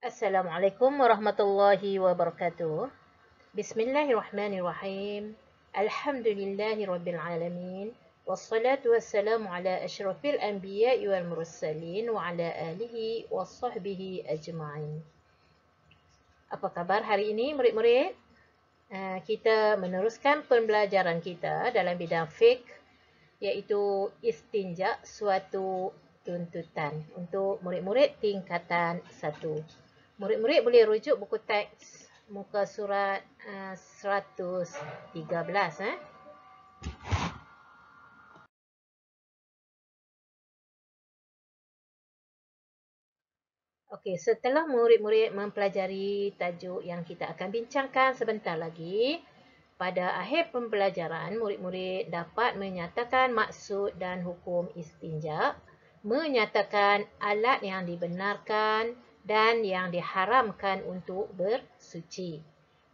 Assalamualaikum warahmatullahi wabarakatuh. Bismillahirrahmanirrahim. Alhamdulillahi rabbil alamin. Wassalatu wassalamu ala asyrafil anbiya'i wal mursalin wa ala alihi wa sahbihi ajma'in. Apa khabar hari ini murid-murid? Kita meneruskan pembelajaran kita dalam bidang fiqh, iaitu istinja, suatu tuntutan untuk murid-murid tingkatan 1. Murid-murid boleh rujuk buku teks muka surat 113. Okey, setelah murid-murid mempelajari tajuk yang kita akan bincangkan sebentar lagi, pada akhir pembelajaran, murid-murid dapat menyatakan maksud dan hukum istinja, menyatakan alat yang dibenarkan dan yang diharamkan untuk bersuci,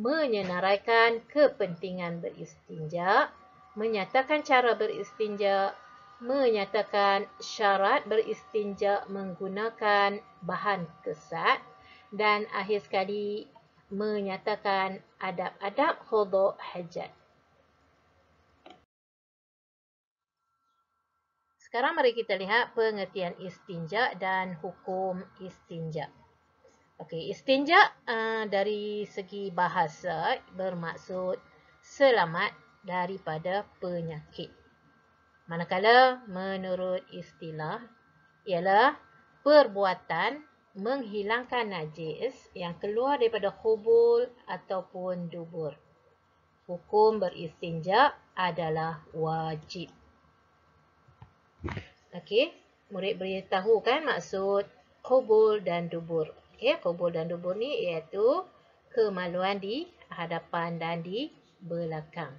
menyenaraikan kepentingan beristinja, menyatakan cara beristinja, menyatakan syarat beristinja menggunakan bahan kesat, dan akhir sekali menyatakan adab-adab khudu' hajat. Sekarang mari kita lihat pengertian istinja dan hukum istinja. Okey, istinja dari segi bahasa bermaksud selamat daripada penyakit. Manakala menurut istilah ialah perbuatan menghilangkan najis yang keluar daripada khubul ataupun dubur. Hukum beristinja adalah wajib. Okey, murid boleh tahu kan maksud khubul dan dubur. Okey, khubul dan dubur ni iaitu kemaluan di hadapan dan di belakang.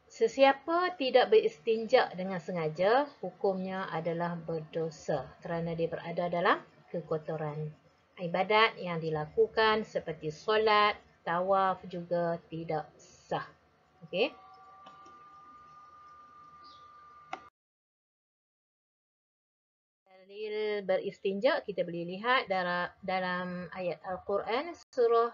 Sesiapa tidak beristinja dengan sengaja, hukumnya adalah berdosa kerana dia berada dalam kekotoran. Ibadat yang dilakukan seperti solat, tawaf juga tidak sah. Okey. Dalil beristinja kita boleh lihat dalam ayat Al-Quran surah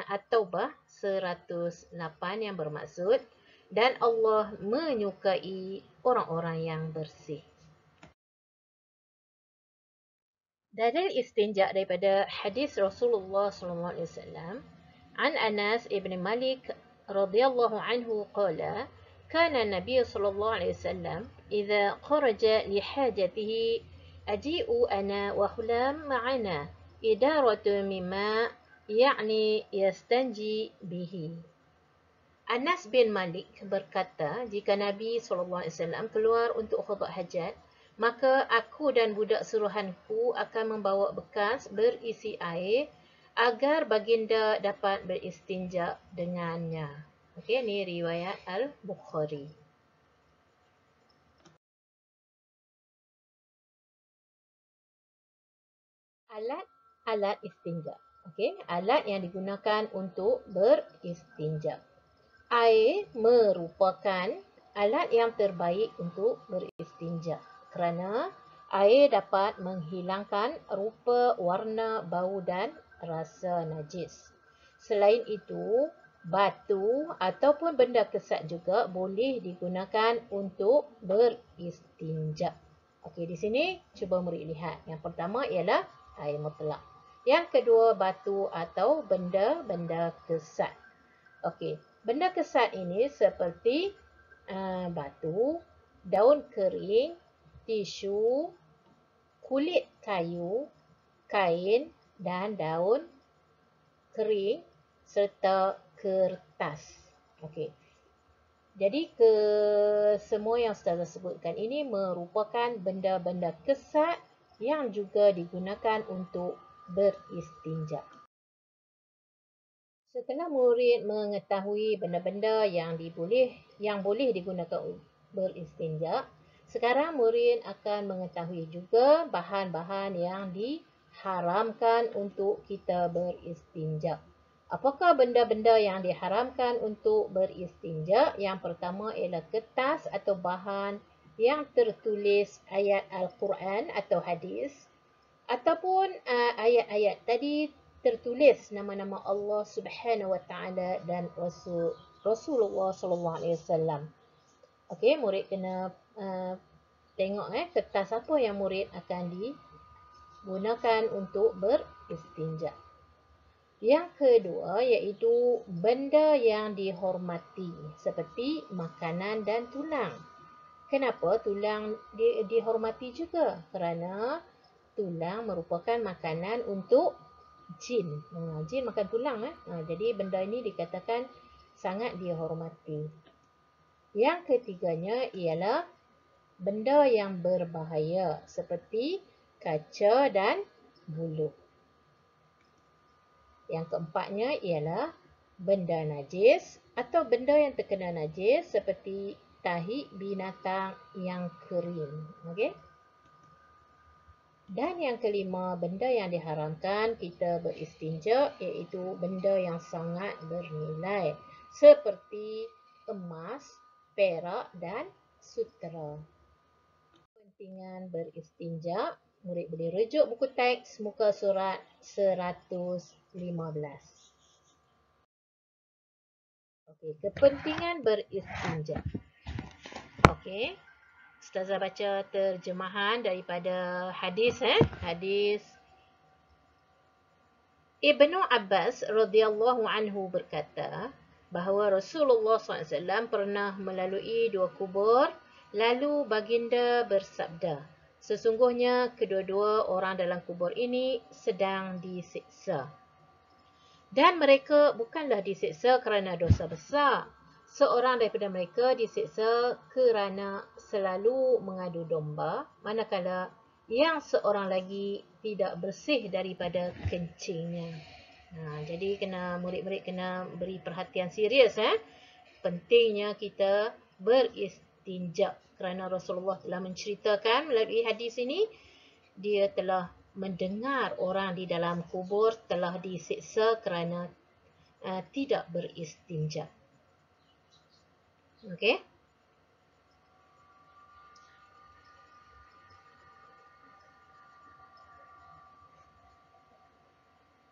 At-Taubah 108 yang bermaksud, dan Allah menyukai orang-orang yang bersih. Dalil istinja daripada hadis Rasulullah SAW, an Anas ibn Malik radhiyallahu anhu qala, kana Nabi sallallahu alaihi wasallam idza kharaja li hajatihi aji'u ana wa hulam ma'ana idaratu mimma ya'ni yastanji bihi. Anas bin Malik berkata, jika Nabi SAW keluar untuk khutbah hajat, maka aku dan budak suruhanku akan membawa bekas berisi air agar baginda dapat beristinja dengannya. Okey, ini riwayat Al-Bukhari. Alat istinja. Okey, alat yang digunakan untuk beristinja. Air merupakan alat yang terbaik untuk beristinja kerana air dapat menghilangkan rupa, warna, bau dan rasa najis. Selain itu, batu ataupun benda kesat juga boleh digunakan untuk beristinja. Okey, di sini cuba murid lihat. Yang pertama ialah air mutlak. Yang kedua, batu atau benda-benda kesat. Okey, benda kesat ini seperti batu, daun kering, tisu, kulit kayu, kain dan daun kering serta kertas. Okey. Jadi semua yang saya sebutkan ini merupakan benda-benda kesat yang juga digunakan untuk beristinja. Setelah murid mengetahui benda-benda yang boleh digunakan beristinja, sekarang murid akan mengetahui juga bahan-bahan yang diharamkan untuk kita beristinja. Apakah benda-benda yang diharamkan untuk beristinja? Yang pertama ialah kertas atau bahan yang tertulis ayat Al-Quran atau hadis. Ataupun ayat-ayat tadi tertulis nama-nama Allah Subhanahu Wa Taala dan Rasulullah Sallallahu Alaihi Wasallam. Okey, murid kena tengok kertas apa yang murid akan digunakan untuk beristinja. Yang kedua iaitu benda yang dihormati seperti makanan dan tulang. Kenapa tulang dihormati juga? Kerana tulang merupakan makanan untuk jin. Jin makan tulang. Jadi benda ini dikatakan sangat dihormati. Yang ketiganya ialah benda yang berbahaya seperti kaca dan bulu. Yang keempatnya ialah benda najis atau benda yang terkena najis seperti tahi binatang yang kering. Okey? Dan yang kelima, benda yang diharamkan kita beristinja iaitu benda yang sangat bernilai seperti emas, perak dan sutera. Kepentingan beristinja, murid boleh rujuk buku teks muka surat 115. Okey, kepentingan beristinja. Okey. Ustazah baca terjemahan daripada hadis Hadis Ibnu Abbas radhiyallahu anhu berkata bahawa Rasulullah SAW pernah melalui dua kubur, lalu baginda bersabda, sesungguhnya kedua-dua orang dalam kubur ini sedang disiksa. Dan mereka bukanlah disiksa kerana dosa besar. Seorang daripada mereka disiksa kerana selalu mengadu domba, manakala yang seorang lagi tidak bersih daripada kencingnya. Jadi murid-murid kena beri perhatian serius. Pentingnya kita beristinja kerana Rasulullah telah menceritakan melalui hadis ini, dia telah mendengar orang di dalam kubur telah disiksa kerana tidak beristinja. Okey.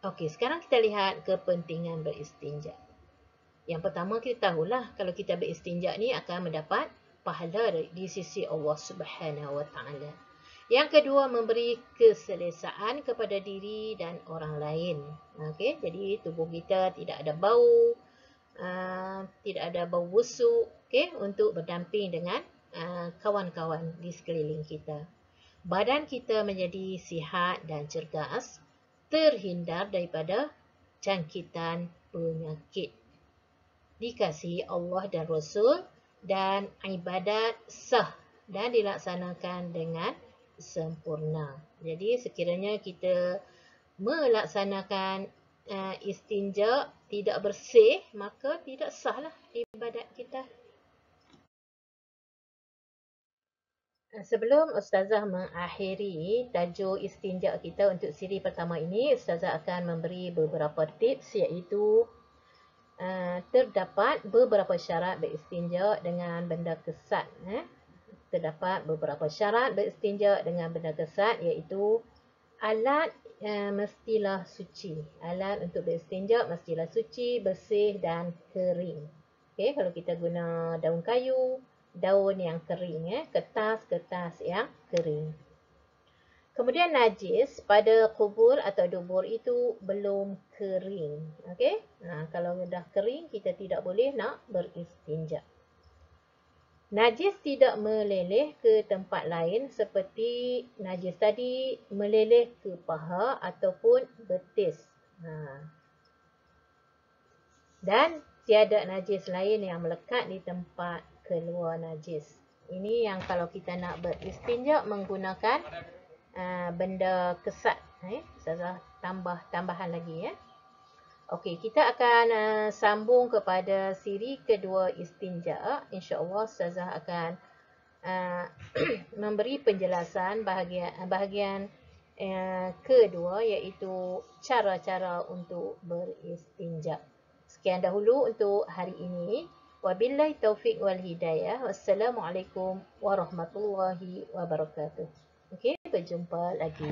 Okey, sekarang kita lihat kepentingan beristinja. Yang pertama kita tahulah kalau kita beristinja ni akan mendapat pahala di sisi Allah Subhanahu Wa Taala. Yang kedua, memberi keselesaan kepada diri dan orang lain. Okey, jadi tubuh kita tidak ada bau, tidak ada bau busuk, okey, untuk berdamping dengan kawan-kawan di sekeliling kita. Badan kita menjadi sihat dan cergas, terhindar daripada jangkitan penyakit. Dikasihi Allah dan Rasul dan ibadat sah dan dilaksanakan dengan sempurna. Jadi sekiranya kita melaksanakan istinja tidak bersih, maka tidak sahlah ibadat kita. Sebelum Ustazah mengakhiri tajuk istinja kita untuk siri pertama ini, Ustazah akan memberi beberapa tips iaitu terdapat beberapa syarat beristinja dengan benda kesat. Terdapat beberapa syarat beristinja dengan benda kesat iaitu alat mestilah suci. Alat untuk beristinja mestilah suci, bersih dan kering. Okey, kalau kita guna daun kayu, daun yang kering, kertas yang kering. Kemudian najis pada kubur atau dubur itu belum kering. Okey? Kalau dah kering, kita tidak boleh nak beristinja. Najis tidak meleleh ke tempat lain seperti najis tadi meleleh ke paha ataupun betis. Dan tiada najis lain yang melekat di tempat keluar najis. Ini yang kalau kita nak beristinja menggunakan benda kesat. Ustazah tambahan lagi. Okey, kita akan sambung kepada siri kedua istinja. InsyaAllah Ustazah akan memberi penjelasan bahagian kedua iaitu cara-cara untuk beristinja. Sekian dahulu untuk hari ini. Wabillahi taufiq wal hidayah. Wassalamualaikum warahmatullahi wabarakatuh. Okey, berjumpa lagi.